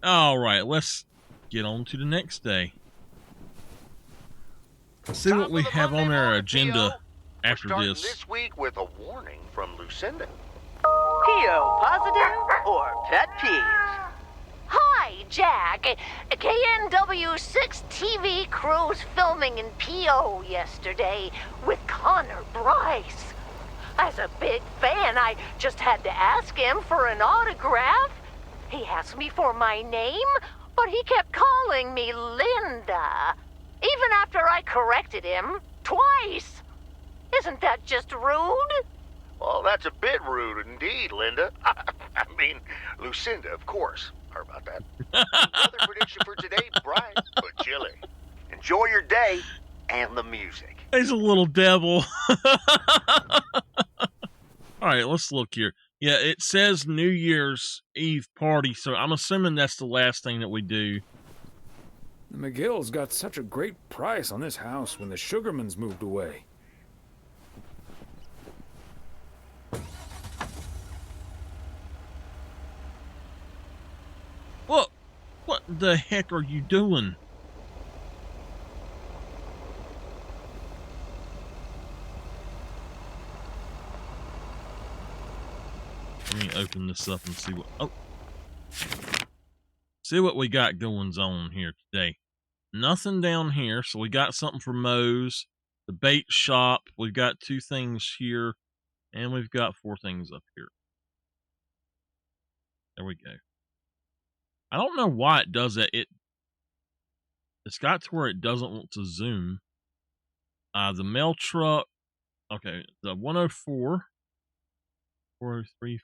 All right, let's get on to the next day. See what we have on our agenda after this. This week with a warning from Lucinda. PO positive or pet peeve? Hi, Jack. KNW6 TV crews filming in PO yesterday with Connor Bryce. As a big fan, I just had to ask him for an autograph. He asked me for my name, but he kept calling me Linda, even after I corrected him twice. Isn't that just rude? Well, that's a bit rude indeed, Linda. I mean, Lucinda, of course. Sorry about that. Weather prediction for today, bright but chilly. Enjoy your day and the music. He's a little devil. All right, let's look here. Yeah, it says New Year's Eve party, so I'm assuming that's the last thing that we do. The McGills got such a great price on this house when the Sugarmans moved away. What the heck are you doing? Let me open this up and see what we got goings on here today. Nothing down here, so we got something for Moe's, the bait shop. We've got 2 things here, and we've got 4 things up here. There we go. I don't know why it does that. It's got to where it doesn't want to zoom. The mail truck. Okay, the 104, 403,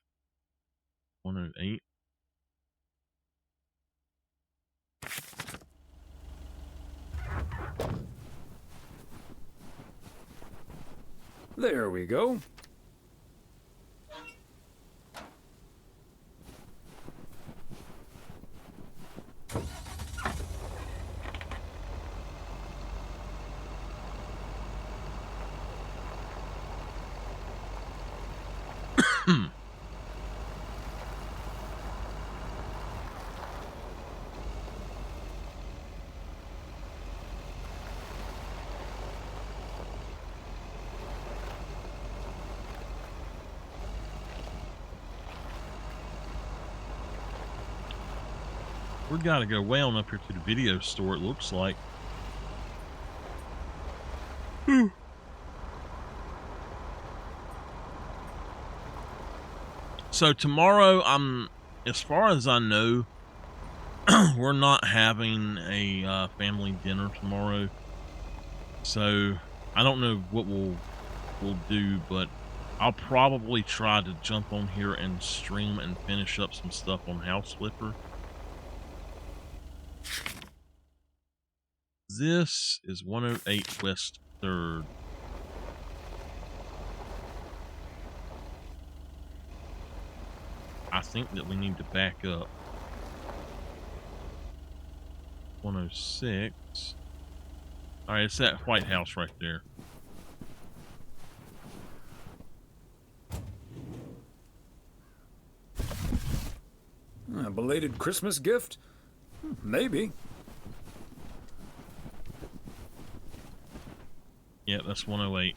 108. There we go. We gotta go way on up here to the video store, it looks like. So tomorrow, as far as I know, we're not having a family dinner tomorrow. So I don't know what we'll do, but I'll probably try to jump on here and stream and finish up some stuff on House Flipper. This is 108 West 3rd. I think that we need to back up. 106. Alright, it's that White House right there. A belated Christmas gift? Maybe. Yeah, that's 108.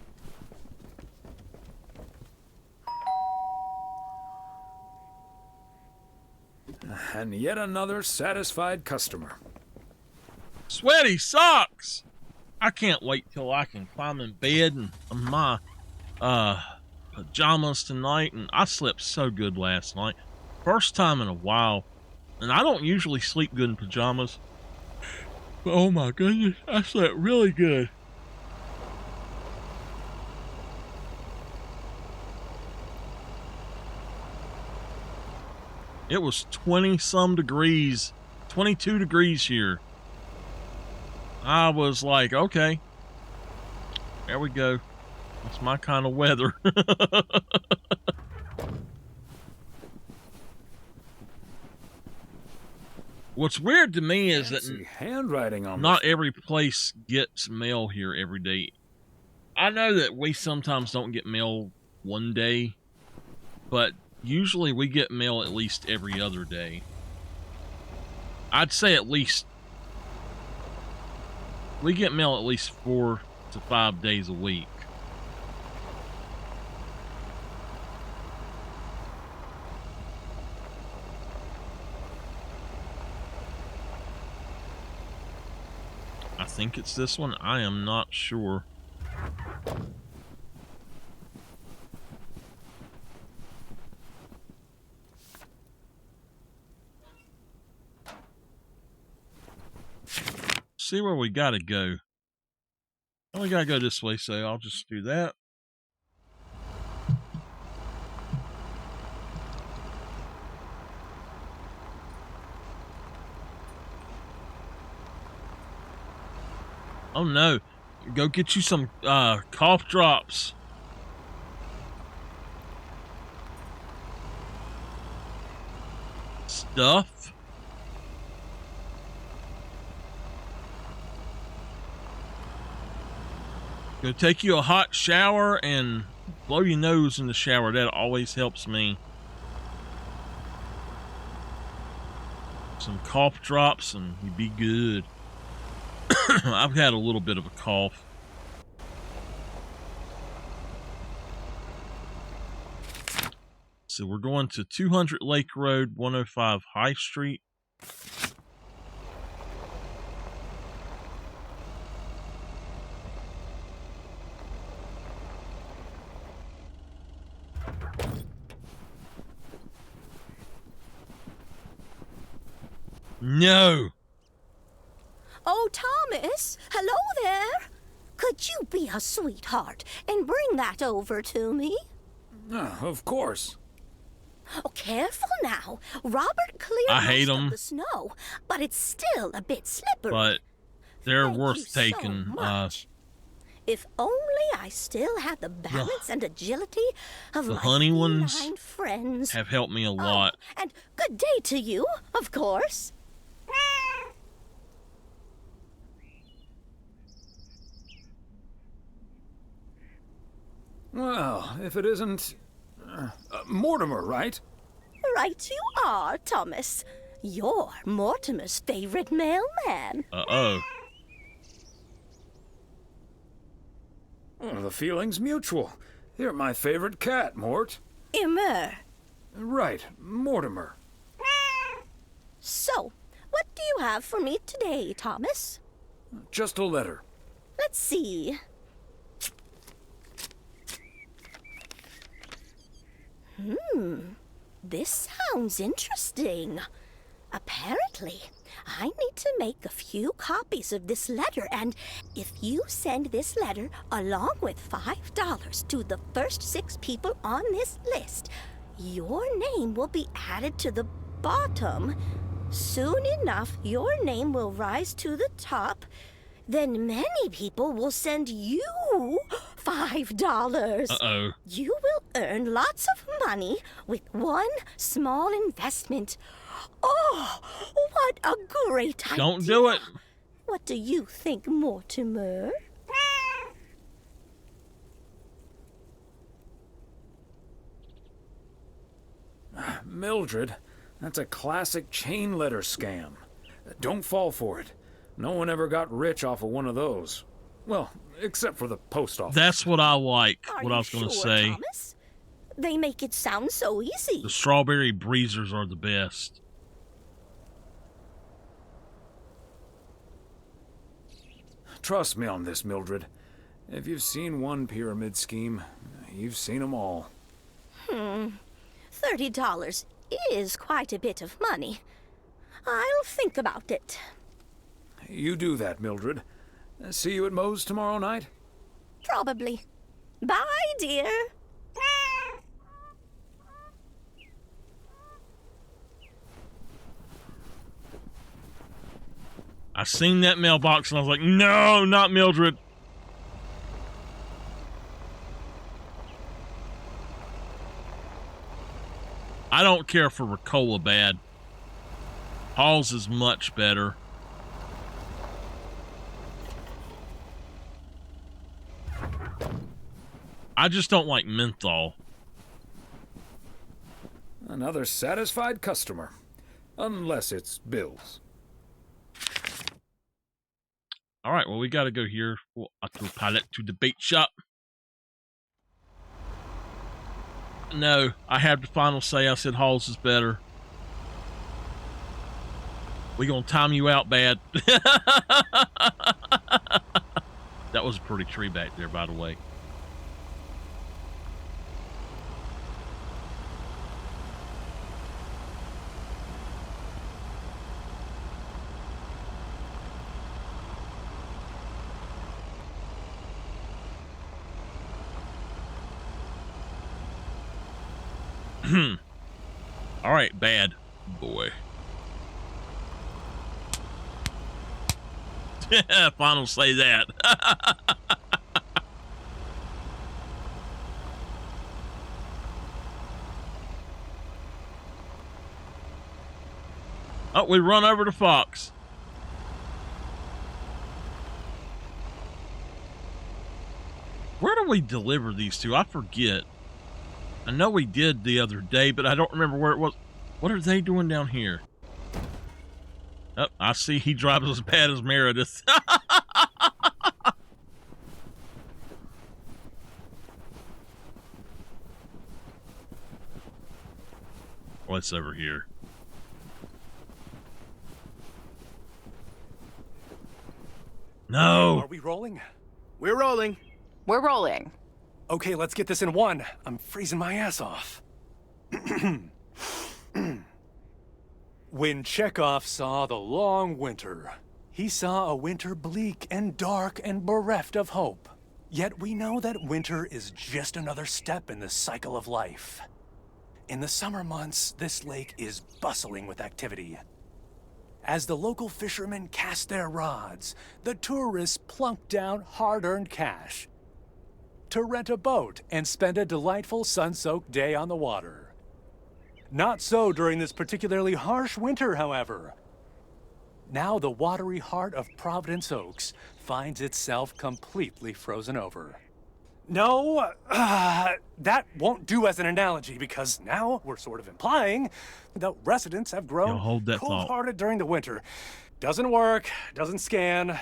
And yet another satisfied customer. Sweaty socks! I can't wait till I can climb in bed and my pajamas tonight. And I slept so good last night. First time in a while. And I don't usually sleep good in pajamas. But oh my goodness, I slept really good. It was 20-some degrees, 22 degrees here. I was like, okay, there we go. That's my kind of weather. What's weird to me is that handwriting on not every place gets mail here every day. I know that we sometimes don't get mail one day, but usually we get mail at least every other day. I'd say at least we get mail at least 4 to 5 days a week. I think it's this one. I am not sure. See where we gotta go. Oh, we gotta go this way, so I'll just do that. Oh no, go get you some cough drops. Stuff. Go take you a hot shower and blow your nose in the shower. That always helps me. Some cough drops and you'd be good. I've had a little bit of a cough. So we're going to 200 Lake Road, 105 High Street. No. Oh, Thomas, hello there. Could you be a sweetheart and bring that over to me? Of course. Oh, careful now. Robert cleared I hate most of 'em. the snow, but it's still a bit slippery. But they're Thank you worth so taking. much. If only I still had the balance and agility of the my honey ones feline friends. have helped me a lot. Oh, and good day to you, of course. Well, if it isn't... Mortimer, right? Right you are, Thomas. You're Mortimer's favorite mailman. Uh-oh. Oh, the feeling's mutual. You're my favorite cat, Mort. Immer. Right, Mortimer. So, what do you have for me today, Thomas? Just a letter. Let's see. This sounds interesting. Apparently, I need to make a few copies of this letter, and if you send this letter along with $5 to the first 6 people on this list, your name will be added to the bottom. Soon enough, your name will rise to the top. Then many people will send you $5. Uh-oh. You will earn lots of money with one small investment. Oh, what a great idea. Don't do it. What do you think, Mortimer? Mildred, that's a classic chain letter scam. Don't fall for it. No one ever got rich off of one of those. Well, except for the post office. That's what I like. Are What I you was going to sure, say. Thomas? They make it sound so easy. The strawberry breezers are the best. Trust me on this, Mildred. If you've seen one pyramid scheme, you've seen them all. $30 is quite a bit of money. I'll think about it. You do that, Mildred. See you at Moe's tomorrow night? Probably. Bye, dear. I seen that mailbox and I was like, no, not Mildred. I don't care for Ricola bad. Hall's is much better. I just don't like menthol. Another satisfied customer. Unless it's Bill's. All right, well, we got to go here. We'll autopilot to the bait shop. No, I have the final say. I said Halls is better. We gonna time you out bad. That was a pretty tree back there, by the way. All right, bad boy. Final say that. Oh, we run over to Fox. Where do we deliver these to? I forget. I know we did the other day, but I don't remember where it was. What are they doing down here? Oh, I see he drives as bad as Meredith. What's over here? No. Are we rolling? We're rolling. We're rolling. Okay, let's get this in one. I'm freezing my ass off. When Chekhov saw the long winter, he saw a winter bleak and dark and bereft of hope. Yet we know that winter is just another step in the cycle of life. In the summer months, this lake is bustling with activity. As the local fishermen cast their rods, the tourists plunk down hard-earned cash to rent a boat and spend a delightful sun-soaked day on the water. Not so during this particularly harsh winter, however. Now the watery heart of Providence Oaks finds itself completely frozen over. No, that won't do as an analogy, because now we're sort of implying the residents have grown hold that thought. cold-hearted during the winter. Doesn't work, doesn't scan.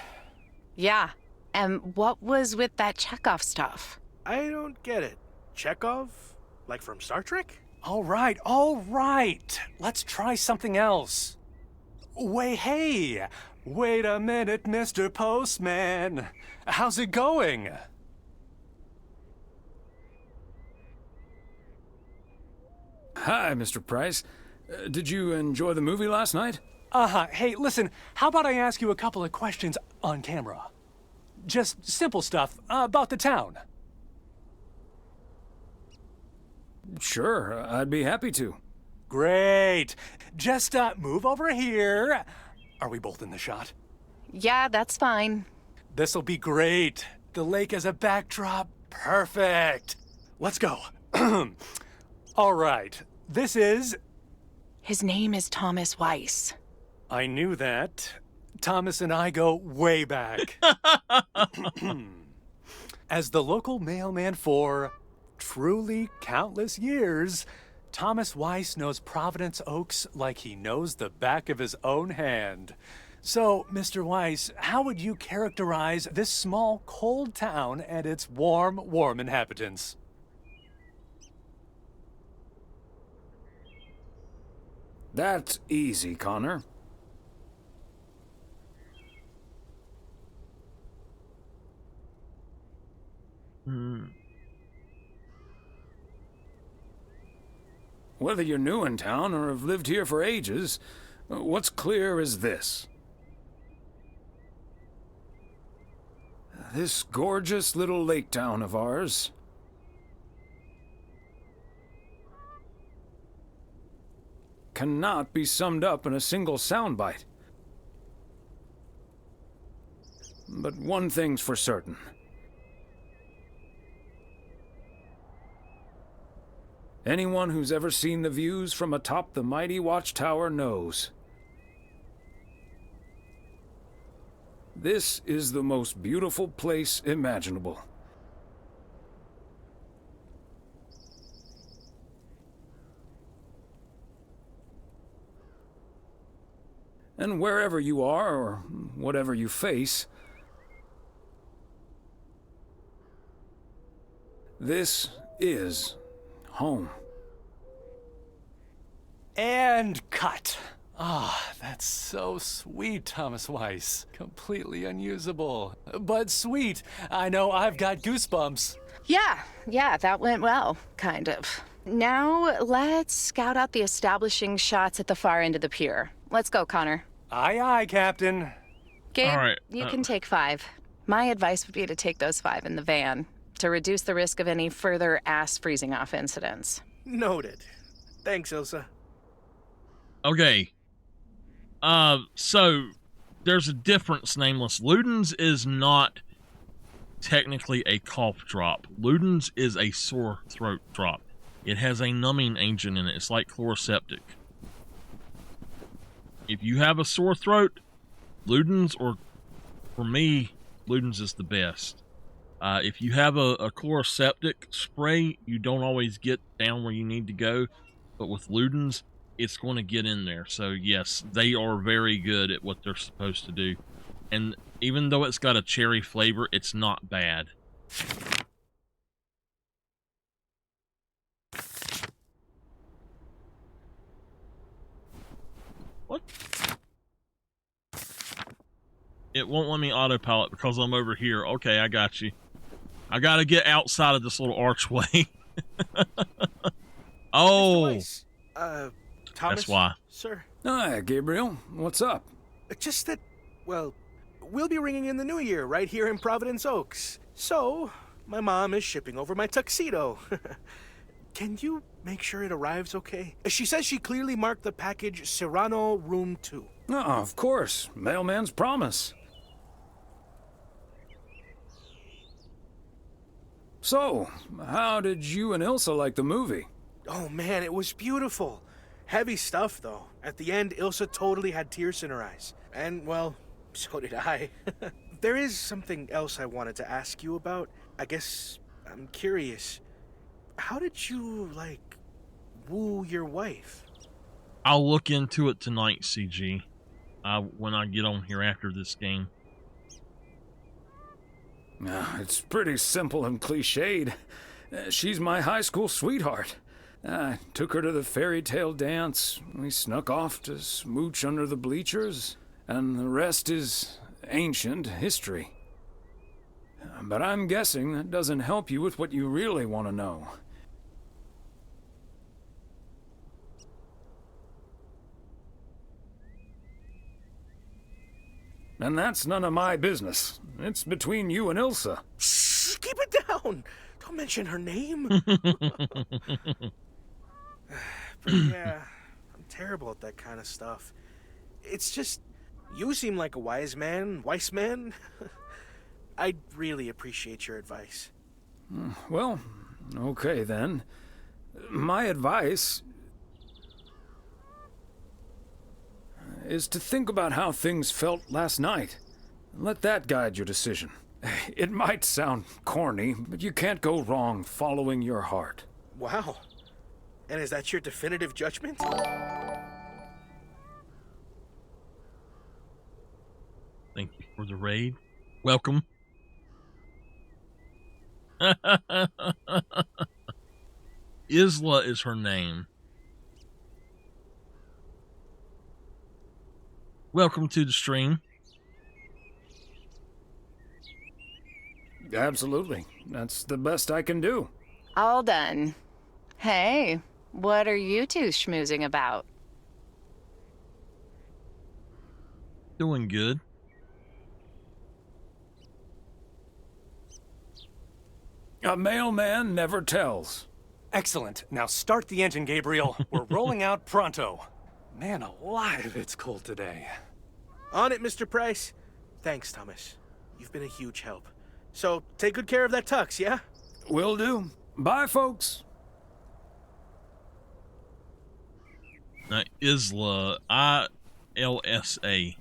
Yeah. And what was with that Chekhov stuff? I don't get it. Chekhov? Like from Star Trek? All right. Let's try something else. Hey, wait a minute, Mr. Postman. How's it going? Hi, Mr. Price. Did you enjoy the movie last night? Hey, listen, how about I ask you a couple of questions on camera? Just simple stuff about the town. Sure, I'd be happy to. Great. Just move over here. Are we both in the shot? Yeah, that's fine. This'll be great. The lake as a backdrop. Perfect. Let's go. All right. This is... His name is Thomas Weiss. I knew that. Thomas and I go way back. As the local mailman for truly countless years, Thomas Weiss knows Providence Oaks like he knows the back of his own hand. So, Mr. Weiss, how would you characterize this small, cold town and its warm inhabitants? That's easy, Connor. Whether you're new in town or have lived here for ages, what's clear is this. This gorgeous little lake town of ours cannot be summed up in a single soundbite. But one thing's for certain. Anyone who's ever seen the views from atop the mighty watchtower knows. This is the most beautiful place imaginable. And wherever you are, or whatever you face, This is home. And cut. Ah, that's so sweet, Thomas Weiss. Completely unusable. But sweet. I know I've got goosebumps. Yeah, that went well, kind of. Now, let's scout out the establishing shots at the far end of the pier. Let's go, Connor. Aye, aye, Captain. Gabe, All right, you can take 5. My advice would be to take those 5 in the van to reduce the risk of any further ass freezing off incidents. Noted. Thanks, Ilsa. Okay. So there's a difference, Nameless. Ludens is not technically a cough drop. Ludens is a sore throat drop. It has a numbing agent in it. It's like chloroseptic. If you have a sore throat, Ludens, or for me, Ludens is the best. If you have a chloroseptic spray, you don't always get down where you need to go. But with Ludens, it's going to get in there. So yes, they are very good at what they're supposed to do. And even though it's got a cherry flavor, it's not bad. What? It won't let me autopilot because I'm over here. Okay, I got you. I got to get outside of this little archway. Oh, Mr. Weiss, Thomas, that's why. Sir, Hi, Gabriel. What's up? just that, well, we'll be ringing in the new year right here in Providence Oaks. So, my mom is shipping over my tuxedo. Can you make sure it arrives okay? She says she clearly marked the package Serrano Room 2. Oh, of course. Mailman's promise. So, how did you and Ilsa like the movie? Oh man, it was beautiful. Heavy stuff, though. At the end, Ilsa totally had tears in her eyes. And, well, so did I. There is something else I wanted to ask you about. I guess I'm curious. How did you, like, woo your wife? I'll look into it tonight, CG. When I get on here after this game. It's pretty simple and cliched. She's my high school sweetheart. I took her to the fairy tale dance. We snuck off to smooch under the bleachers, and the rest is ancient history. But I'm guessing that doesn't help you with what you really want to know. And that's none of my business. It's between you and Ilsa. Shh, keep it down. Don't mention her name. But yeah, I'm terrible at that kind of stuff. It's just, you seem like a wise man. I'd really appreciate your advice. Well, okay then. My advice is to think about how things felt last night. Let that guide your decision. It might sound corny, but you can't go wrong following your heart. Wow. And is that your definitive judgment? Thank you for the raid. Welcome. Isla is her name. Welcome to the stream. Absolutely. That's the best I can do. All done. Hey, what are you two schmoozing about? Doing good. A mailman never tells. Excellent. Now start the engine, Gabriel. We're rolling out pronto. Man alive, it's cold today. On it, Mr. Price. Thanks, Thomas. You've been a huge help. So, take good care of that tux, yeah? Will do. Bye, folks. Now, Isla, I-L-S-A.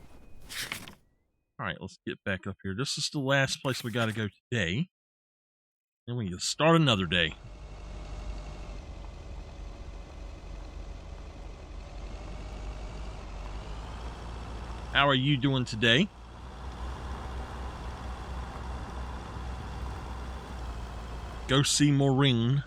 All right, let's get back up here. This is the last place we got to go today. Then we can start another day. How are you doing today? go see Maureen.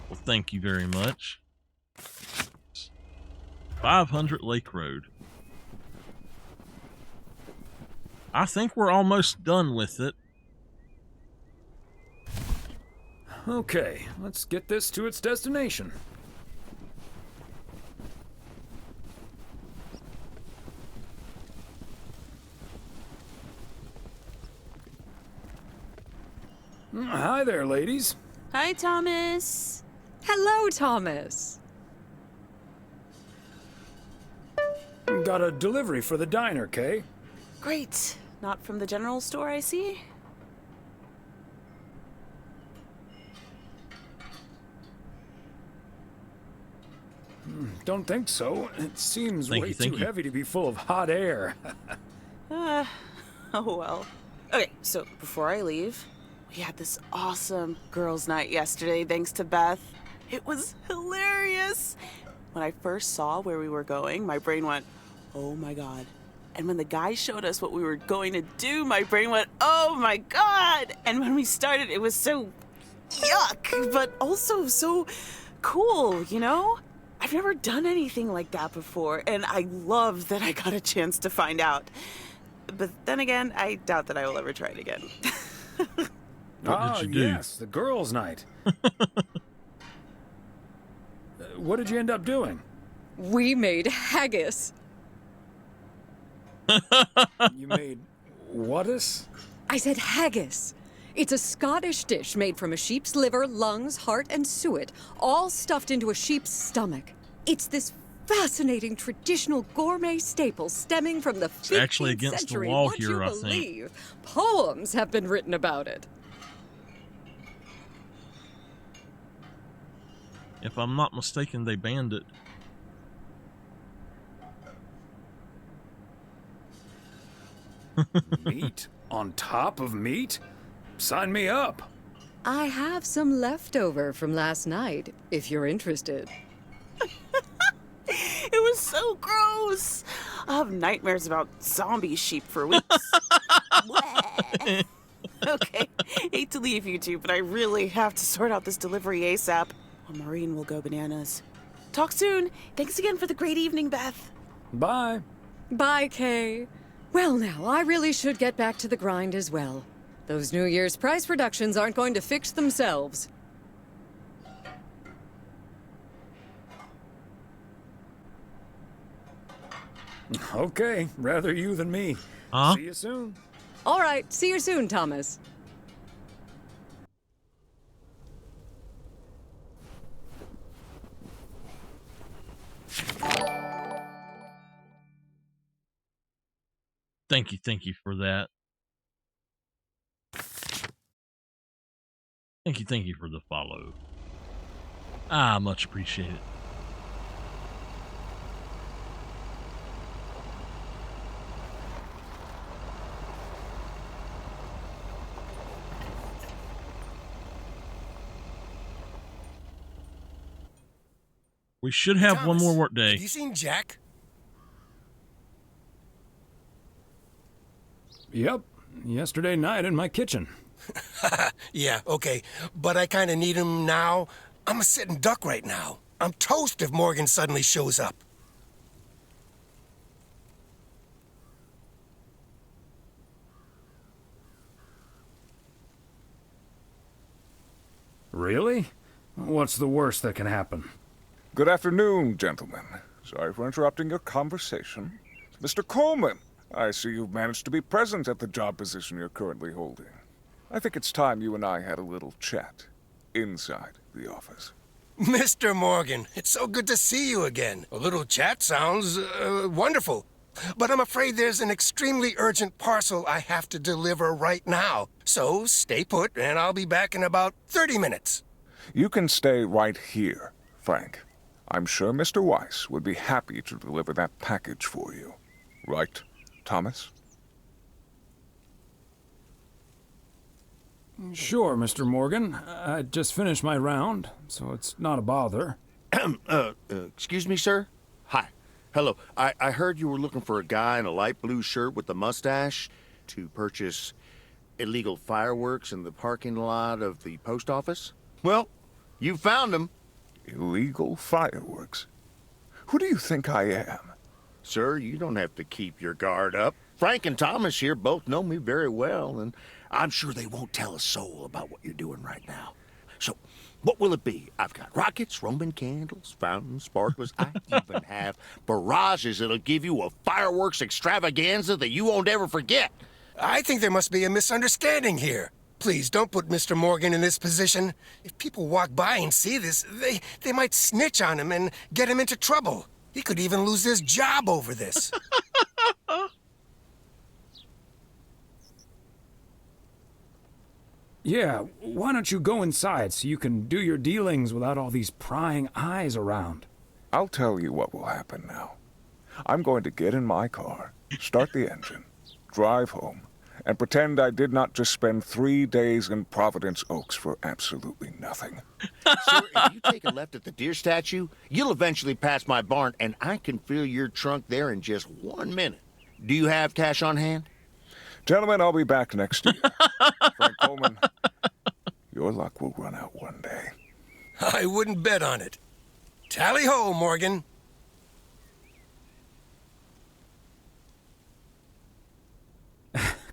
Well, thank you very much. 500 Lake Road. I think we're almost done with it. Okay, let's get this to its destination. Hi there, ladies. Hi, Thomas. Hello, Thomas. Got a delivery for the diner, Kay. Great. Not from the general store, I see. Don't think so. It seems way Thank too you. heavy to be full of hot air. Oh well. Okay, so before I leave, we had this awesome girls' night yesterday thanks to Beth. It was hilarious. When I first saw where we were going, my brain went, oh my god. And when the guy showed us what we were going to do, my brain went, oh my god. And when we started, it was so yuck, but also so cool, you know? I've never done anything like that before, and I love that I got a chance to find out. But then again, I doubt that I will ever try it again. What did you do? Yes, the girls' night. What did you end up doing? We made haggis. You made whatus? I said haggis. It's a Scottish dish made from a sheep's liver, lungs, heart, and suet, all stuffed into a sheep's stomach. It's this fascinating traditional gourmet staple stemming from the 15th actually against the century. wall Would here, you I think. believe? Poems have been written about it. If I'm not mistaken, they banned it. Meat on top of meat? Sign me up. I have some leftover from last night, if you're interested. It was so gross. I'll have nightmares about zombie sheep for weeks. Okay, hate to leave you two, but I really have to sort out this delivery ASAP, or Maureen will go bananas. Talk soon. Thanks again for the great evening, Beth. Bye. Bye, Kay. Well, now, I really should get back to the grind as well. Those New Year's price reductions aren't going to fix themselves. Okay, rather you than me. Huh? See you soon. All right, see you soon, Thomas. Thank you for that. Thank you for the follow. Much appreciated. We should have one more work day. Have you seen Jack? Yep, yesterday night in my kitchen. Yeah, okay. But I kind of need him now. I'm a sitting duck right now. I'm toast if Morgan suddenly shows up. Really? What's the worst that can happen? Good afternoon, gentlemen. Sorry for interrupting your conversation. Mr. Coleman, I see you've managed to be present at the job position you're currently holding. I think it's time you and I had a little chat inside the office. Mr. Morgan, it's so good to see you again. A little chat sounds wonderful. But I'm afraid there's an extremely urgent parcel I have to deliver right now. So stay put, and I'll be back in about 30 minutes. You can stay right here, Frank. I'm sure Mr. Weiss would be happy to deliver that package for you. Right, Thomas? Sure, Mr. Morgan. I just finished my round, so it's not a bother. Excuse me, sir? Hi. Hello. I heard you were looking for a guy in a light blue shirt with a mustache to purchase illegal fireworks in the parking lot of the post office? Well, you found him. Illegal fireworks? Who do you think I am? Sir, you don't have to keep your guard up. Frank and Thomas here both know me very well, and I'm sure they won't tell a soul about what you're doing right now. So, what will it be? I've got rockets, Roman candles, fountains, sparklers. I even have barrages that'll give you a fireworks extravaganza that you won't ever forget. I think there must be a misunderstanding here. Please, don't put Mr. Morgan in this position. If people walk by and see this, they might snitch on him and get him into trouble. He could even lose his job over this. Yeah, why don't you go inside so you can do your dealings without all these prying eyes around? I'll tell you what will happen now. I'm going to get in my car, start the engine, drive home, and pretend I did not just spend 3 days in Providence Oaks for absolutely nothing. Sir, if you take a left at the deer statue, you'll eventually pass my barn, and I can fill your trunk there in just 1 minute. Do you have cash on hand? Gentlemen, I'll be back next year. Frank Coleman, your luck will run out one day. I wouldn't bet on it. Tally-ho, Morgan.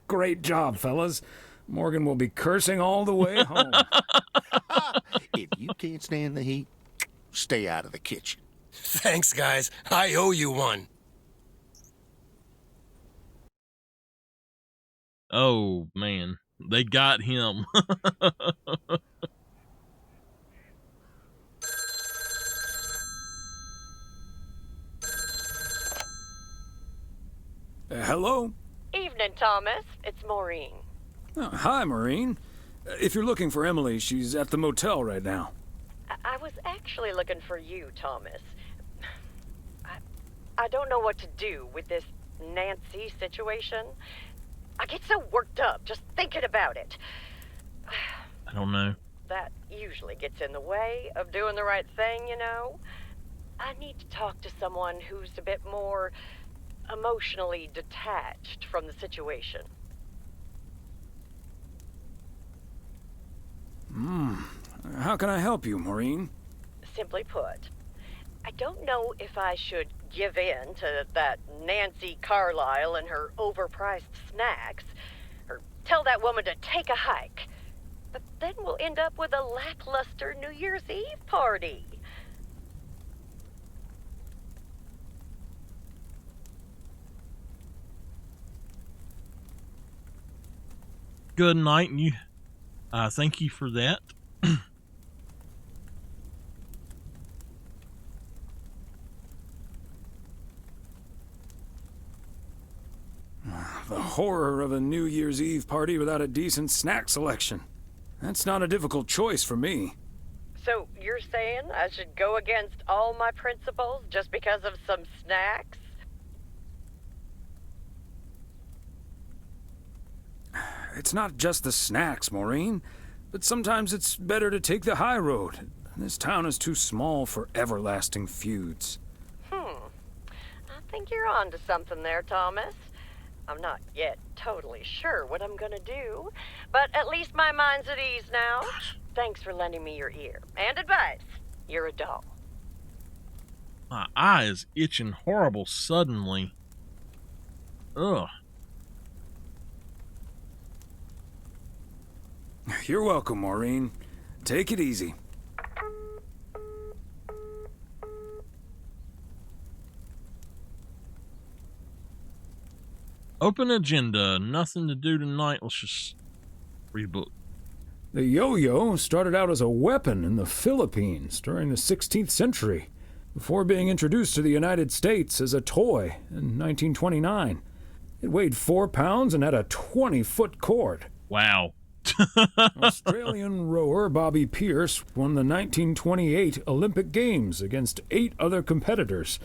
Great job, fellas. Morgan will be cursing all the way home. If you can't stand the heat, stay out of the kitchen. Thanks, guys. I owe you one. Oh, man. They got him. Hello? Evening, Thomas. It's Maureen. Oh, hi, Maureen. If you're looking for Emily, she's at the motel right now. I was actually looking for you, Thomas. I don't know what to do with this Nancy situation. I get so worked up just thinking about it. I don't know. That usually gets in the way of doing the right thing, you know? I need to talk to someone who's a bit more emotionally detached from the situation. How can I help you, Maureen? Simply put, I don't know if I should give in to that Nancy Carlisle and her overpriced snacks, or tell that woman to take a hike. But then we'll end up with a lackluster New Year's Eve party. Good night, and you. Thank you for that. The horror of a New Year's Eve party without a decent snack selection. That's not a difficult choice for me. So you're saying I should go against all my principles just because of some snacks? It's not just the snacks, Maureen, but sometimes it's better to take the high road. This town is too small for everlasting feuds. I think you're on to something there, Thomas. I'm not yet totally sure what I'm gonna do, but at least my mind's at ease now. Thanks for lending me your ear and advice. You're a doll. My eye is itching horrible suddenly. Ugh. You're welcome, Maureen. Take it easy. Open agenda. Nothing to do tonight. Let's just rebook. The yo-yo started out as a weapon in the Philippines during the 16th century, before being introduced to the United States as a toy in 1929. It weighed 4 pounds and had a 20-foot cord. Wow. Australian rower Bobby Pierce won the 1928 Olympic Games against 8 other competitors,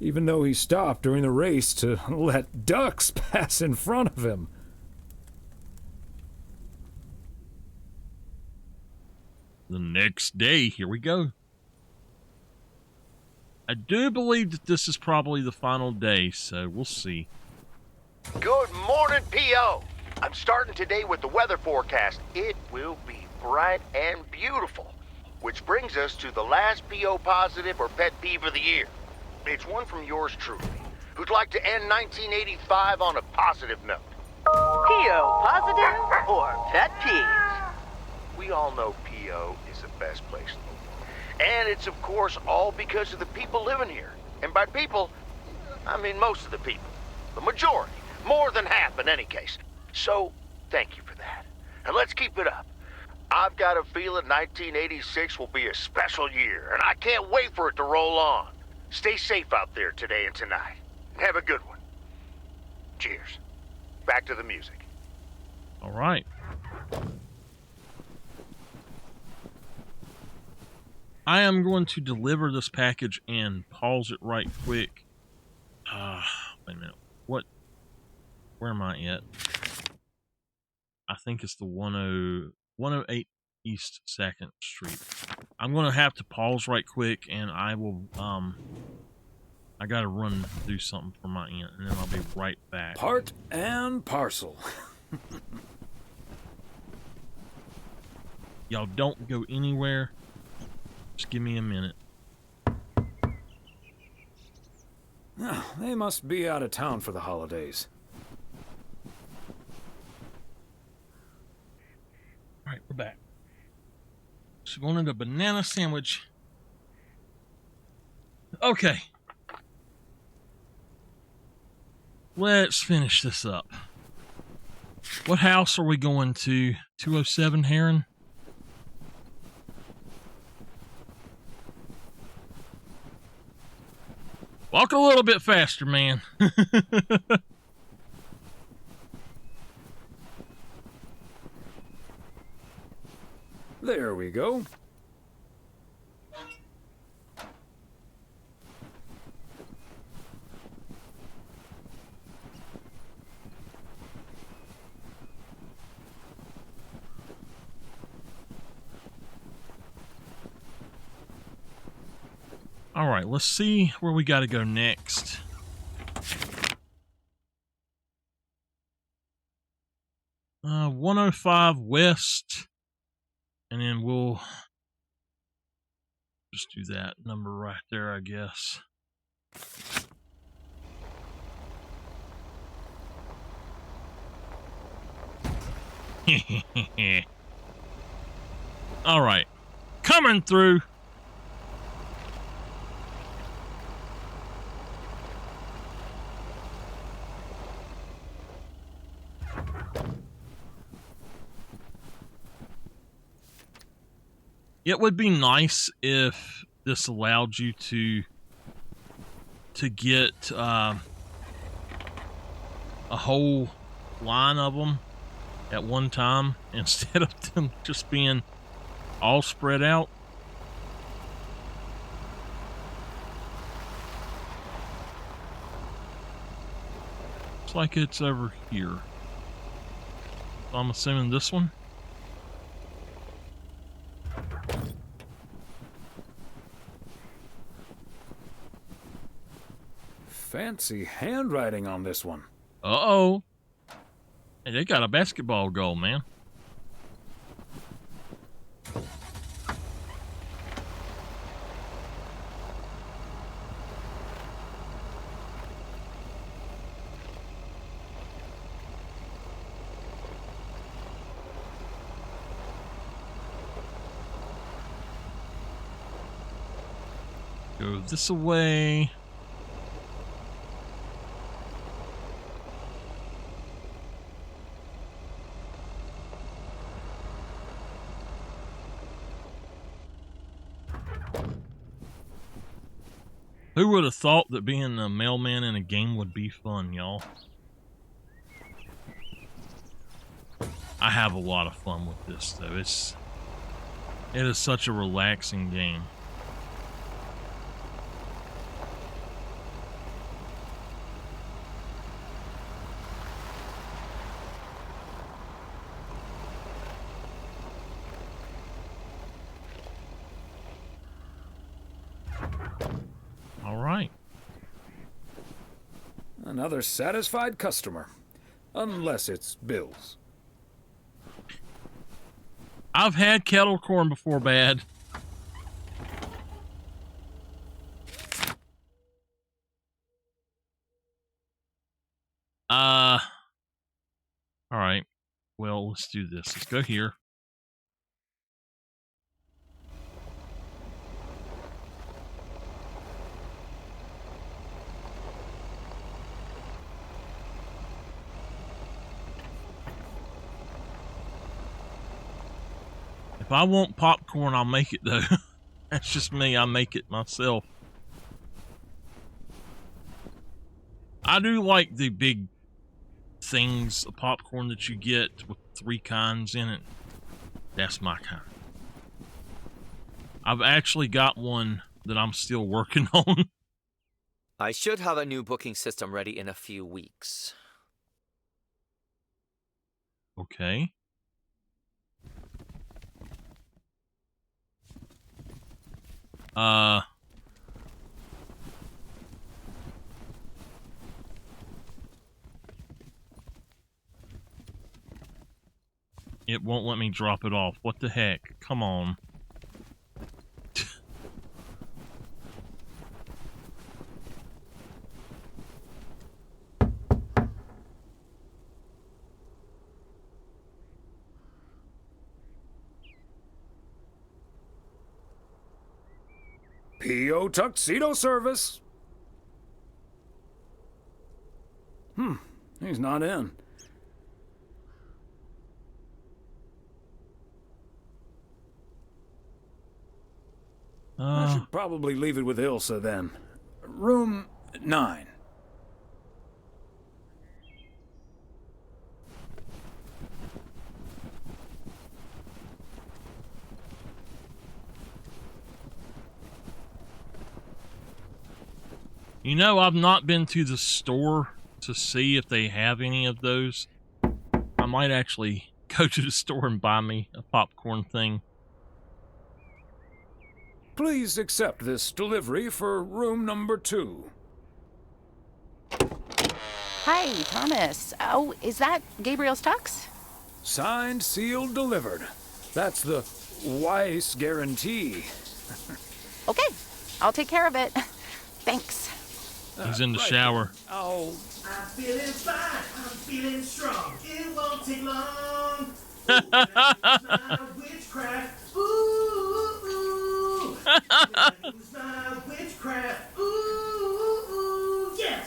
even though he stopped during the race to let ducks pass in front of him. The next day, here we go. I do believe that this is probably the final day, so we'll see. Good morning, P.O. I'm starting today with the weather forecast. It will be bright and beautiful. Which brings us to the last P.O. positive or pet peeve of the year. It's one from yours truly, who'd like to end 1985 on a positive note. P.O. positive or pet peeves? We all know P.O. is the best place in the world. And it's, of course, all because of the people living here. And by people, I mean most of the people. The majority. More than half in any case. So, thank you for that. And let's keep it up. I've got a feeling 1986 will be a special year, and I can't wait for it to roll on. Stay safe out there today and tonight. Have a good one. Cheers. Back to the music. All right. I am going to deliver this package and pause it right quick. Wait a minute. Where am I at? I think it's the 108 East 2nd Street. I'm going to have to pause right quick, and I will, I got to run and do something for my aunt, and then I'll be right back. Part and parcel. Y'all don't go anywhere. Just give me a minute. They must be out of town for the holidays. All right, we're back. So going into a banana sandwich. Okay. Let's finish this up. What house are we going to? 207 Heron? Walk a little bit faster, man. There we go. All right, let's see where we got to go next. Uh, 105 West, and then we'll just do that number right there, I guess. All right, coming through. It would be nice if this allowed you to get a whole line of them at one time instead of them just being all spread out. Looks like it's over here. So I'm assuming this one. Fancy handwriting on this one. Uh-oh. Hey, they got a basketball goal, man. Go this way. Who would have thought that being a mailman in a game would be fun, y'all? I have a lot of fun with this, though. It is such a relaxing game. Another satisfied customer. Unless it's Bill's. I've had kettle corn before, Bad. All right. Well, let's do this. Let's go here. If I want popcorn, I'll make it, though. That's just me. I make it myself. I do like the big things of popcorn that you get with 3 kinds in it. That's my kind. I've actually got one that I'm still working on. I should have a new booking system ready in a few weeks. Okay. It won't let me drop it off. What the heck? Come on. P.O. Tuxedo Service. He's not in. I should probably leave it with Ilsa then. Room 9. You know, I've not been to the store to see if they have any of those. I might actually go to the store and buy me a popcorn thing. Please accept this delivery for room number 2. Hi, Thomas. Oh, is that Gabriel's tux? Signed, sealed, delivered. That's the Weiss guarantee. Okay, I'll take care of it. Thanks. He's in the shower. Oh. I'm feeling fine. I'm feeling strong. It won't take long. My witchcraft. Ooh, ooh. Use my witchcraft. Ooh, ooh, yeah.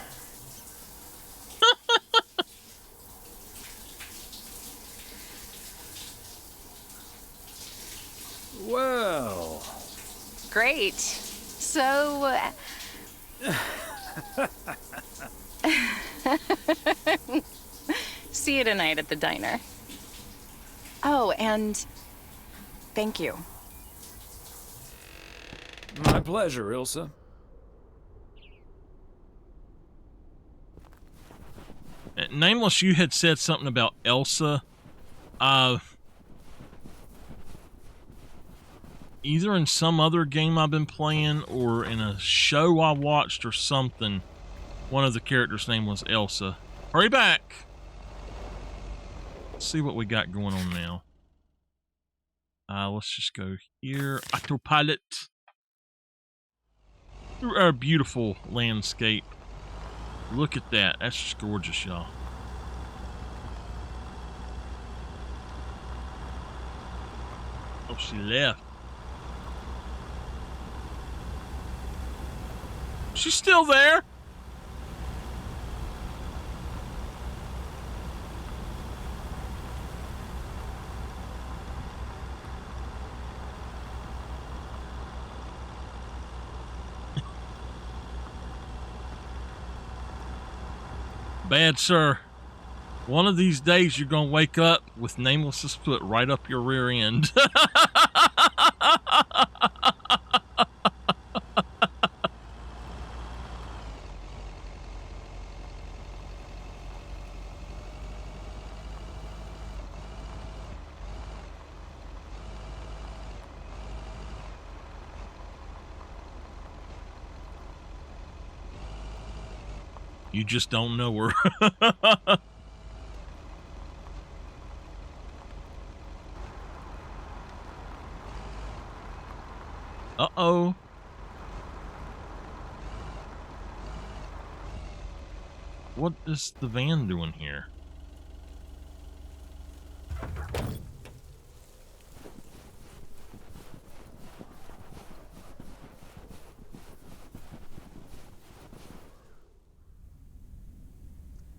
Well. Great. So... See you tonight at the diner. Oh, and thank you. My pleasure, Ilsa. Nameless, you had said something about Elsa. Either in some other game I've been playing or in a show I watched or something, one of the characters' name was Elsa. Hurry back! Let's see what we got going on now. Let's just go here. Autopilot. Through our beautiful landscape. Look at that. That's just gorgeous, y'all. Oh, she left. She's still there. Bad sir. One of these days you're gonna wake up with Nameless's foot right up your rear end. You just don't know her. Uh-oh. What is the van doing here?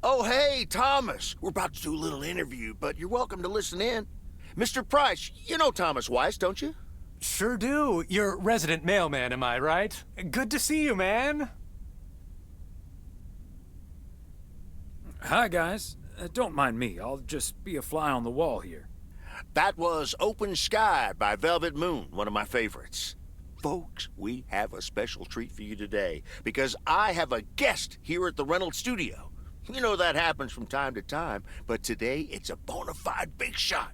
Oh, hey, Thomas. We're about to do a little interview, but you're welcome to listen in. Mr. Price, you know Thomas Weiss, don't you? Sure do. You're resident mailman, am I right? Good to see you, man. Hi, guys. Don't mind me. I'll just be a fly on the wall here. That was Open Sky by Velvet Moon, one of my favorites. Folks, we have a special treat for you today because I have a guest here at the Reynolds studio. You know that happens from time to time, but today it's a bona fide big shot.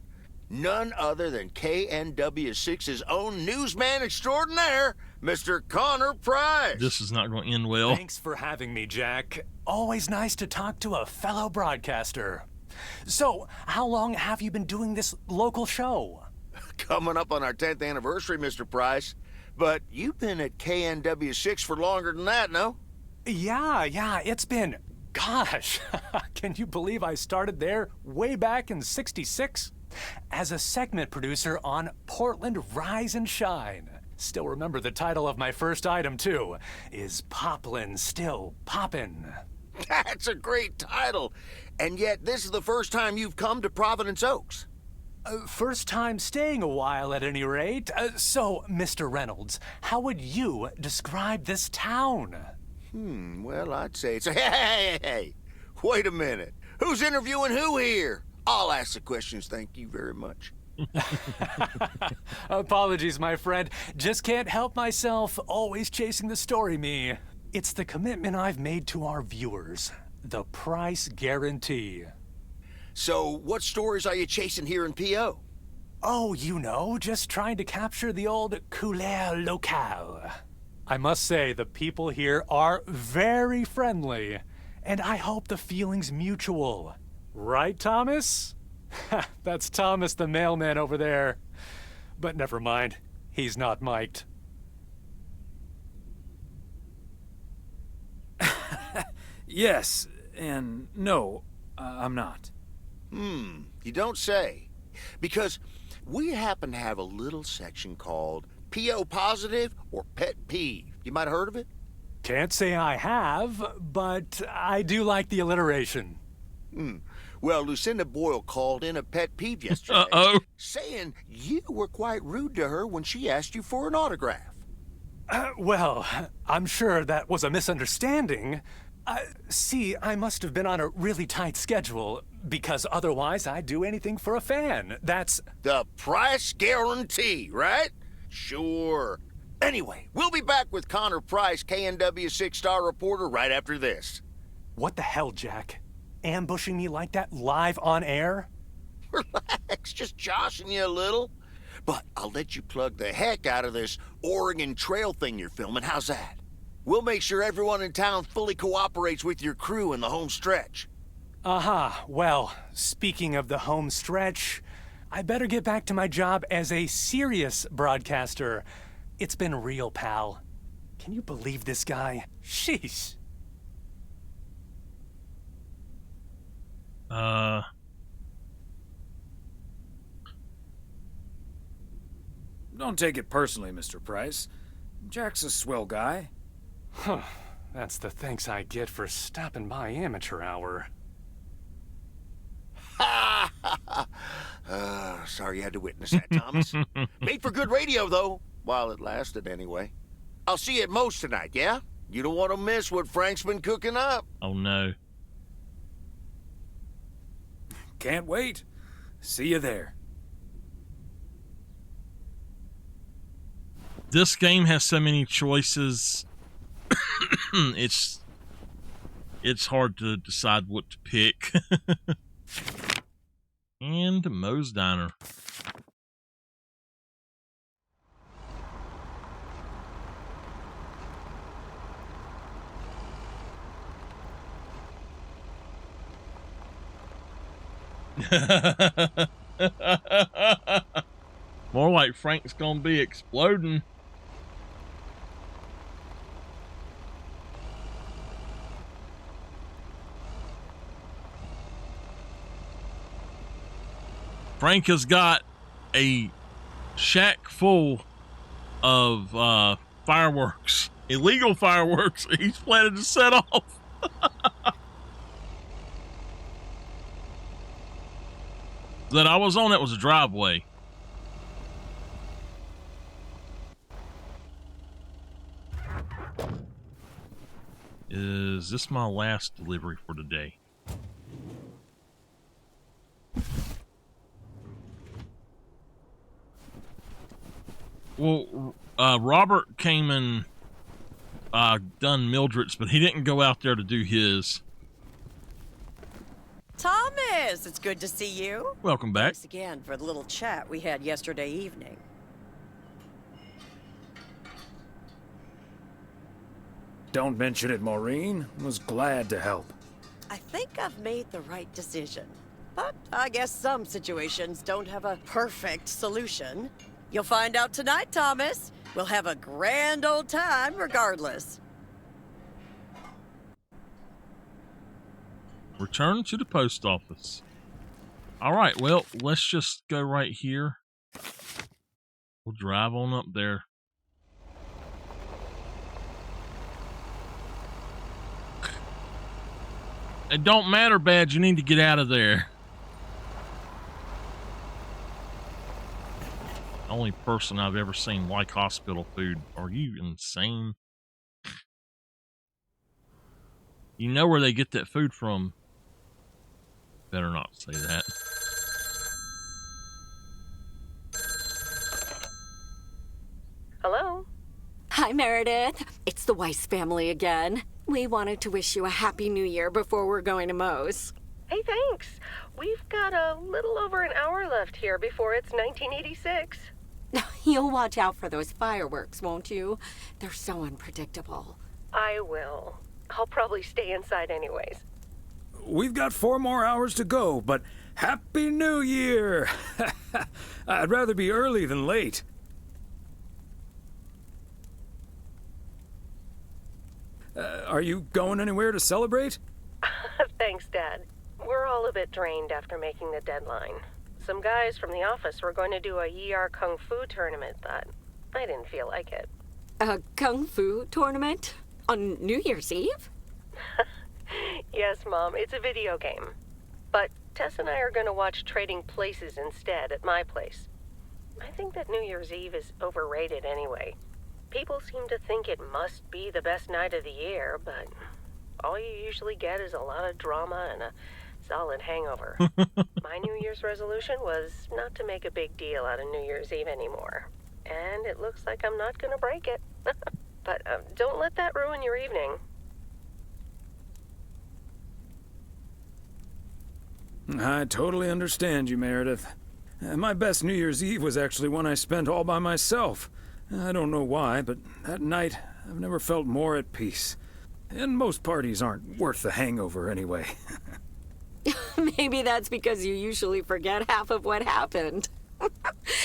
None other than KNW6's own newsman extraordinaire, Mr. Connor Price. This is not going to end well. Thanks for having me, Jack. Always nice to talk to a fellow broadcaster. So, how long have you been doing this local show? Coming up on our 10th anniversary, Mr. Price. But you've been at KNW6 for longer than that, no? Yeah, it's been... Gosh, can you believe I started there way back in '66? As a segment producer on Portland Rise and Shine. Still remember the title of my first item, too. Is Poplin Still Poppin'? That's a great title. And yet, this is the first time you've come to Providence Oaks. First time staying a while, at any rate. So, Mr. Reynolds, how would you describe this town? Well, I'd say it's... Hey! Wait a minute. Who's interviewing who here? I'll ask the questions, thank you very much. Apologies, my friend. Just can't help myself. Always chasing the story, me. It's the commitment I've made to our viewers. The price guarantee. So, what stories are you chasing here in P.O.? Oh, you know, just trying to capture the old couleur locale. I must say, the people here are very friendly, and I hope the feeling's mutual. Right, Thomas? That's Thomas the mailman over there. But never mind, he's not mic'd. Yes, and no, I'm not. You don't say. Because we happen to have a little section called P.O. Positive or Pet Peeve. You might have heard of it? Can't say I have, but I do like the alliteration. Well, Lucinda Boyle called in a pet peeve yesterday, saying you were quite rude to her when she asked you for an autograph. Well, I'm sure that was a misunderstanding. See, I must have been on a really tight schedule, because otherwise I'd do anything for a fan. That's... The price guarantee, right? Sure. Anyway, we'll be back with Connor Price, KNW 6-star reporter, right after this. What the hell, Jack? Ambushing me like that live on air? Relax, just joshing you a little. But I'll let you plug the heck out of this Oregon Trail thing you're filming. How's that? We'll make sure everyone in town fully cooperates with your crew in the home stretch. Well, speaking of the home stretch, I better get back to my job as a serious broadcaster. It's been real, pal. Can you believe this guy? Sheesh. Don't take it personally, Mr. Price. Jack's a swell guy. Huh. That's the thanks I get for stopping by amateur hour. Sorry you had to witness that, Thomas. Made for good radio, though, while it lasted anyway. I'll see you at Moe's tonight, yeah? You don't want to miss what Frank's been cooking up. Oh, no. Can't wait. See you there. This game has so many choices. It's hard to decide what to pick. And Moe's Diner. More like Frank's gonna be exploding. Frank has got a shack full of fireworks, illegal fireworks he's planning to set off. That I was on, it was a driveway. Is this my last delivery for today? Well, Robert came and done Mildred's, but he didn't go out there to do his. Thomas, it's good to see you. Welcome back. Thanks again for the little chat we had yesterday evening. Don't mention it, Maureen. Was glad to help. I think I've made the right decision. But I guess some situations don't have a perfect solution. You'll find out tonight, Thomas. We'll have a grand old time regardless. Return to the post office. All right, well, let's just go right here. We'll drive on up there. It don't matter, Badge. You need to get out of there. Only person I've ever seen like hospital food. Are you insane? You know where they get that food from. Better not say that. Hello? Hi, Meredith. It's the Weiss family again. We wanted to wish you a happy new year before we're going to Moe's. Hey, thanks. We've got a little over an hour left here before it's 1986. You'll watch out for those fireworks, won't you? They're so unpredictable. I will. I'll probably stay inside anyways. We've got 4 more hours to go, but Happy New Year! I'd rather be early than late. Are you going anywhere to celebrate? Thanks, Dad. We're all a bit drained after making the deadline. Some guys from the office were going to do a ER Kung Fu tournament, but I didn't feel like it. A Kung Fu tournament? On New Year's Eve? Yes, Mom, it's a video game. But Tess and I are going to watch Trading Places instead at my place. I think that New Year's Eve is overrated anyway. People seem to think it must be the best night of the year, but all you usually get is a lot of drama and a solid hangover. My New Year's resolution was not to make a big deal out of New Year's Eve anymore. And it looks like I'm not going to break it. But don't let that ruin your evening. I totally understand you, Meredith. My best New Year's Eve was actually one I spent all by myself. I don't know why, but that night I've never felt more at peace. And most parties aren't worth the hangover anyway. Maybe that's because you usually forget half of what happened.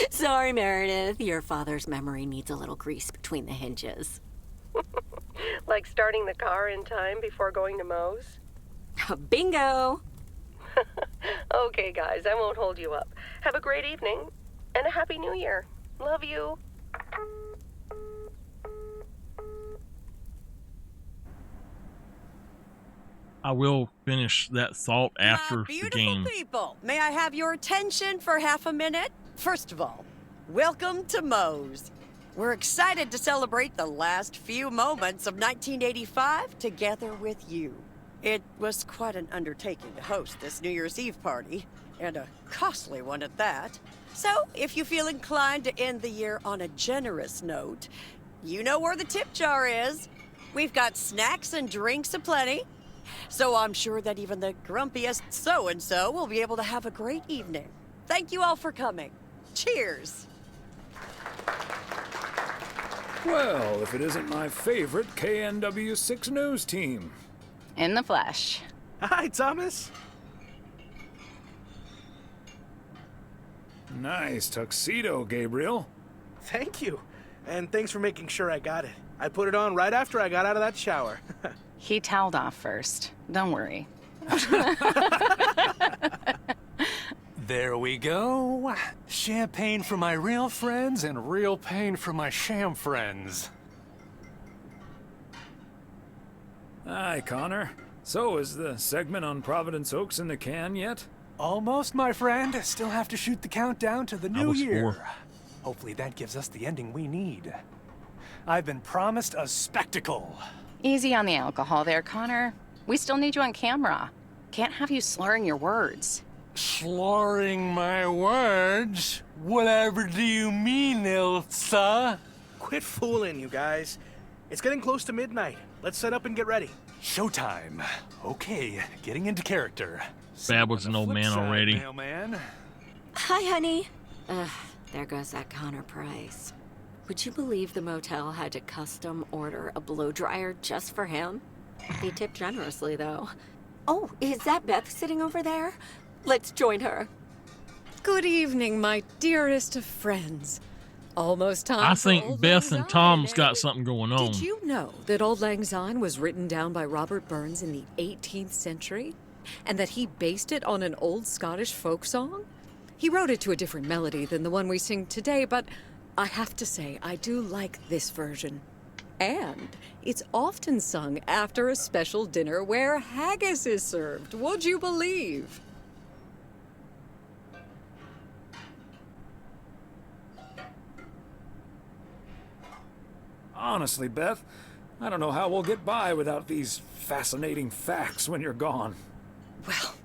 Sorry, Meredith. Your father's memory needs a little grease between the hinges. Like starting the car in time before going to Moe's? Bingo! Okay, guys, I won't hold you up. Have a great evening, and a Happy New Year. Love you. I will finish that thought after the game. People, may I have your attention for half a minute? First of all, welcome to Moe's. We're excited to celebrate the last few moments of 1985 together with you. It was quite an undertaking to host this New Year's Eve party, and a costly one at that. So, if you feel inclined to end the year on a generous note, you know where the tip jar is. We've got snacks and drinks aplenty. So I'm sure that even the grumpiest so-and-so will be able to have a great evening. Thank you all for coming. Cheers. Well, if it isn't my favorite KNW6 news team. In the flesh. Hi, Thomas. Nice tuxedo, Gabriel. Thank you. And thanks for making sure I got it. I put it on right after I got out of that shower. He toweled off first. Don't worry. There we go. Champagne for my real friends and real pain for my sham friends. Hi, Connor. So, is the segment on Providence Oaks in the can yet? Almost, my friend. Still have to shoot the countdown to the new was year. 4. Hopefully that gives us the ending we need. I've been promised a spectacle. Easy on the alcohol there, Connor. We still need you on camera. Can't have you slurring your words. Slurring my words? Whatever do you mean, Ilsa? Quit fooling, you guys. It's getting close to midnight. Let's set up and get ready. Showtime. Okay, getting into character. Bab was an old man already. Mailman. Hi, honey. There goes that Connor Price. Would you believe the motel had to custom order a blow dryer just for him? They tipped generously, though. Oh, is that Beth sitting over there? Let's join her. Good evening, my dearest of friends. Almost time. I for think Old Beth and Lang Tom's Syne, got eh? something going on. Did you know that Old Lang Syne was written down by Robert Burns in the 18th century? And that he based it on an old Scottish folk song? He wrote it to a different melody than the one we sing today, but I have to say, I do like this version. And it's often sung after a special dinner where haggis is served, would you believe? Honestly, Beth, I don't know how we'll get by without these fascinating facts when you're gone. Well,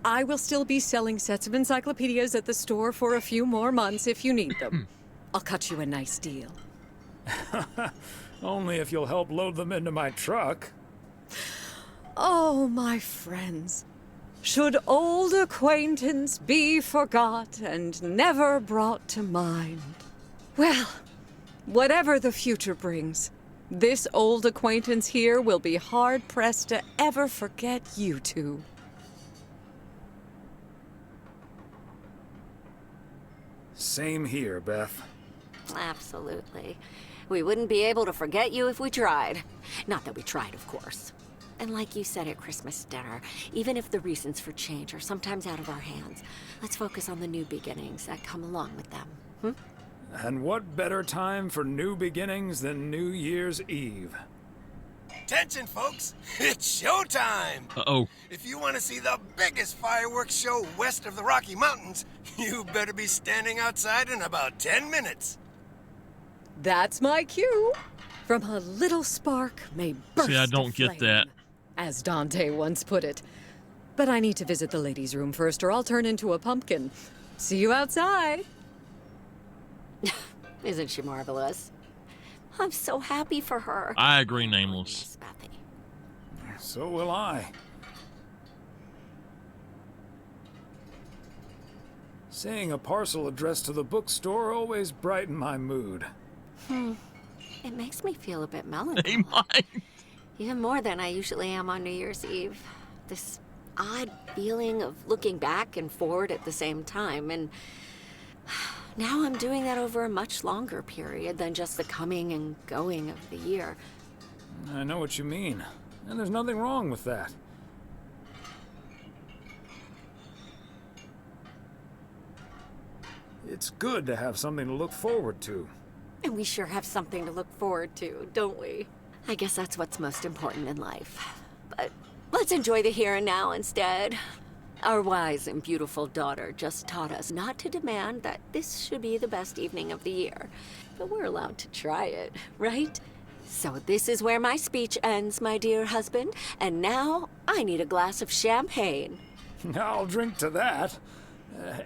I will still be selling sets of encyclopedias at the store for a few more months if you need them. I'll cut you a nice deal. Only if you'll help load them into my truck. Oh, my friends, should old acquaintance be forgot and never brought to mind? Well, whatever the future brings, this old acquaintance here will be hard-pressed to ever forget you two. Same here, Beth. Absolutely. We wouldn't be able to forget you if we tried. Not that we tried, of course. And like you said at Christmas dinner, even if the reasons for change are sometimes out of our hands, let's focus on the new beginnings that come along with them. And what better time for new beginnings than New Year's Eve? Attention, folks! It's showtime! Uh-oh. If you want to see the biggest fireworks show west of the Rocky Mountains, you better be standing outside in about 10 minutes. That's my cue. From a little spark may burst See, I don't a get flame, that. as Dante once put it. But I need to visit the ladies' room first, or I'll turn into a pumpkin. See you outside. Isn't she marvelous? I'm so happy for her. I agree, Nameless. So will I. Seeing a parcel addressed to the bookstore always brightened my mood. It makes me feel a bit melancholy. Even more than I usually am on New Year's Eve. This odd feeling of looking back and forward at the same time, and now I'm doing that over a much longer period than just the coming and going of the year. I know what you mean, and there's nothing wrong with that. It's good to have something to look forward to. And we sure have something to look forward to, don't we? I guess that's what's most important in life. But let's enjoy the here and now instead. Our wise and beautiful daughter just taught us not to demand that this should be the best evening of the year. But we're allowed to try it, right? So this is where my speech ends, my dear husband. And now I need a glass of champagne. I'll drink to that,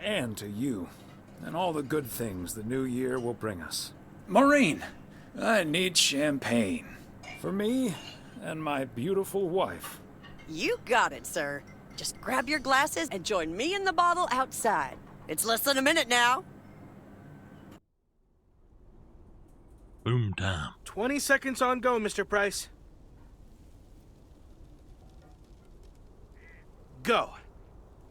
and to you, and all the good things the new year will bring us. Maureen, I need champagne. For me and my beautiful wife. You got it, sir. Just grab your glasses and join me in the bottle outside. It's less than a minute now. Boom time. 20 seconds on go, Mr. Price. Go.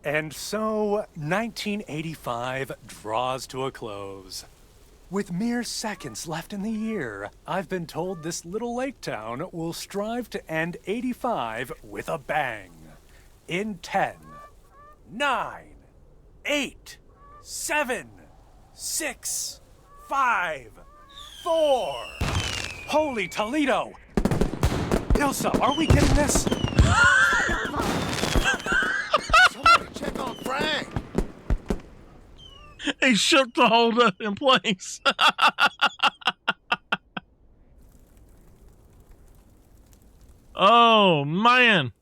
And so, 1985 draws to a close. With mere seconds left in the year, I've been told this little lake town will strive to end 85 with a bang. In 10, 9, 8, 7, 6, 5, 4. Holy Toledo! Ilsa, are we getting this? Somebody check on Frank. He shook the holder in place. Oh, man.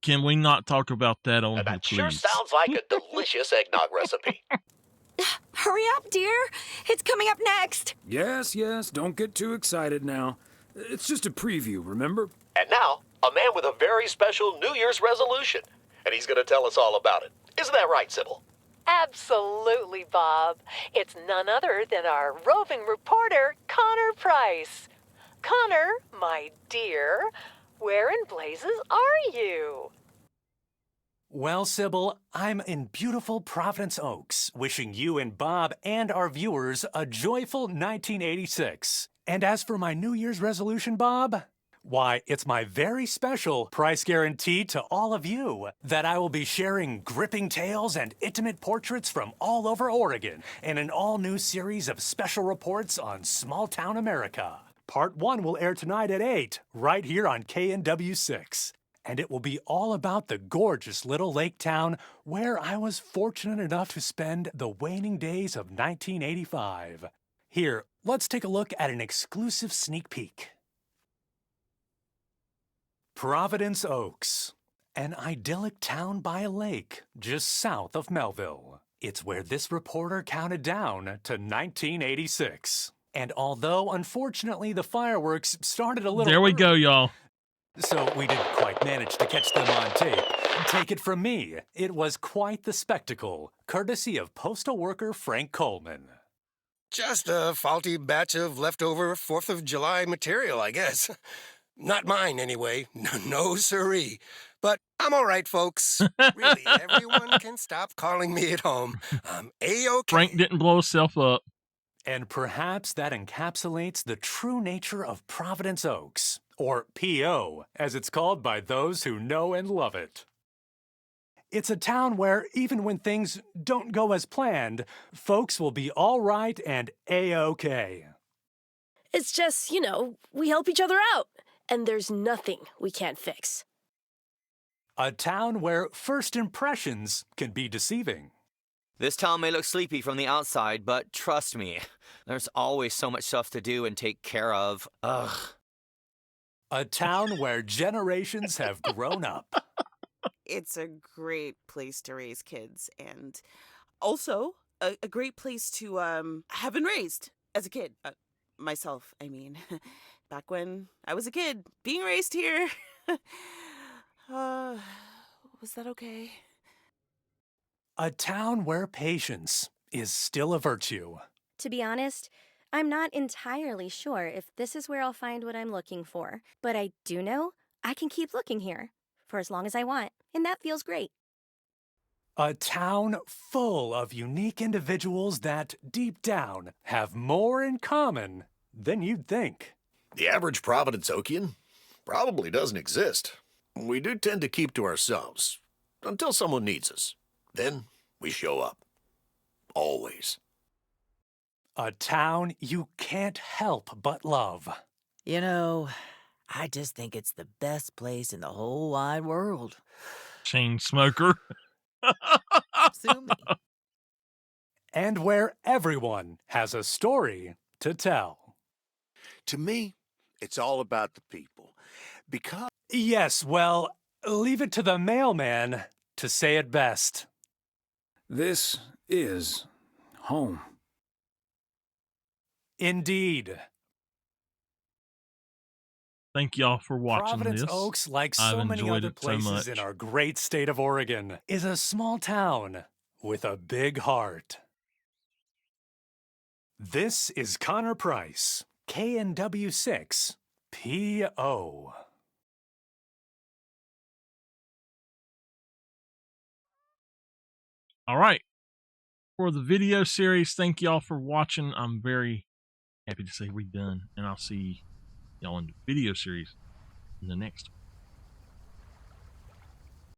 Can we not talk about that on here, That please? sure sounds like a delicious eggnog recipe. Hurry up, dear. It's coming up next. Yes, don't get too excited now. It's just a preview, remember? And now, a man with a very special New Year's resolution. And he's going to tell us all about it. Isn't that right, Sybil? Absolutely, Bob. It's none other than our roving reporter, Connor Price. Connor, my dear, where in blazes are you? Well, Sybil, I'm in beautiful Providence Oaks, wishing you and Bob and our viewers a joyful 1986. And as for my New Year's resolution, Bob, why, it's my very special price guarantee to all of you that I will be sharing gripping tales and intimate portraits from all over Oregon in an all-new series of special reports on small-town America. Part 1 will air tonight at 8, right here on KNW6. And it will be all about the gorgeous little lake town where I was fortunate enough to spend the waning days of 1985. Here, let's take a look at an exclusive sneak peek. Providence Oaks, an idyllic town by a lake just south of Melville. It's where this reporter counted down to 1986. And although, unfortunately, the fireworks started a little There we early, go, y'all. so we didn't quite manage to catch them on tape. Take it from me, it was quite the spectacle, courtesy of postal worker Frank Coleman. Just a faulty batch of leftover 4th of July material, I guess. Not mine, anyway. No siree. But I'm all right, folks. Really, everyone can stop calling me at home. I'm A-OK. Frank didn't blow himself up. And perhaps that encapsulates the true nature of Providence Oaks, or P.O., as it's called by those who know and love it. It's a town where, even when things don't go as planned, folks will be all right and A-OK. It's just, we help each other out, and there's nothing we can't fix. A town where first impressions can be deceiving. This town may look sleepy from the outside, but trust me, there's always so much stuff to do and take care of. Ugh. A town where generations have grown up. It's a great place to raise kids, and also a great place to have been raised as a kid. Myself, I mean. Back when I was a kid, being raised here. Was that okay? A town where patience is still a virtue. To be honest, I'm not entirely sure if this is where I'll find what I'm looking for, but I do know I can keep looking here for as long as I want, and that feels great. A town full of unique individuals that, deep down, have more in common than you'd think. The average Providence Okian probably doesn't exist. We do tend to keep to ourselves until someone needs us. Then we show up. Always. A town you can't help but love. I just think it's the best place in the whole wide world. Chain smoker. Sue me. And where everyone has a story to tell. To me, it's all about the people. Because... Yes, well, leave it to the mailman to say it best. This is home. Indeed. Thank y'all for watching Providence this. Oaks, like I've so many enjoyed other it so places much. in our great state of Oregon, is a small town with a big heart. This is Connor Price, KNW6, PO. All right. For the video series, thank y'all for watching. I'm very happy to say we're done, and I'll see y'all in the video series in the next one.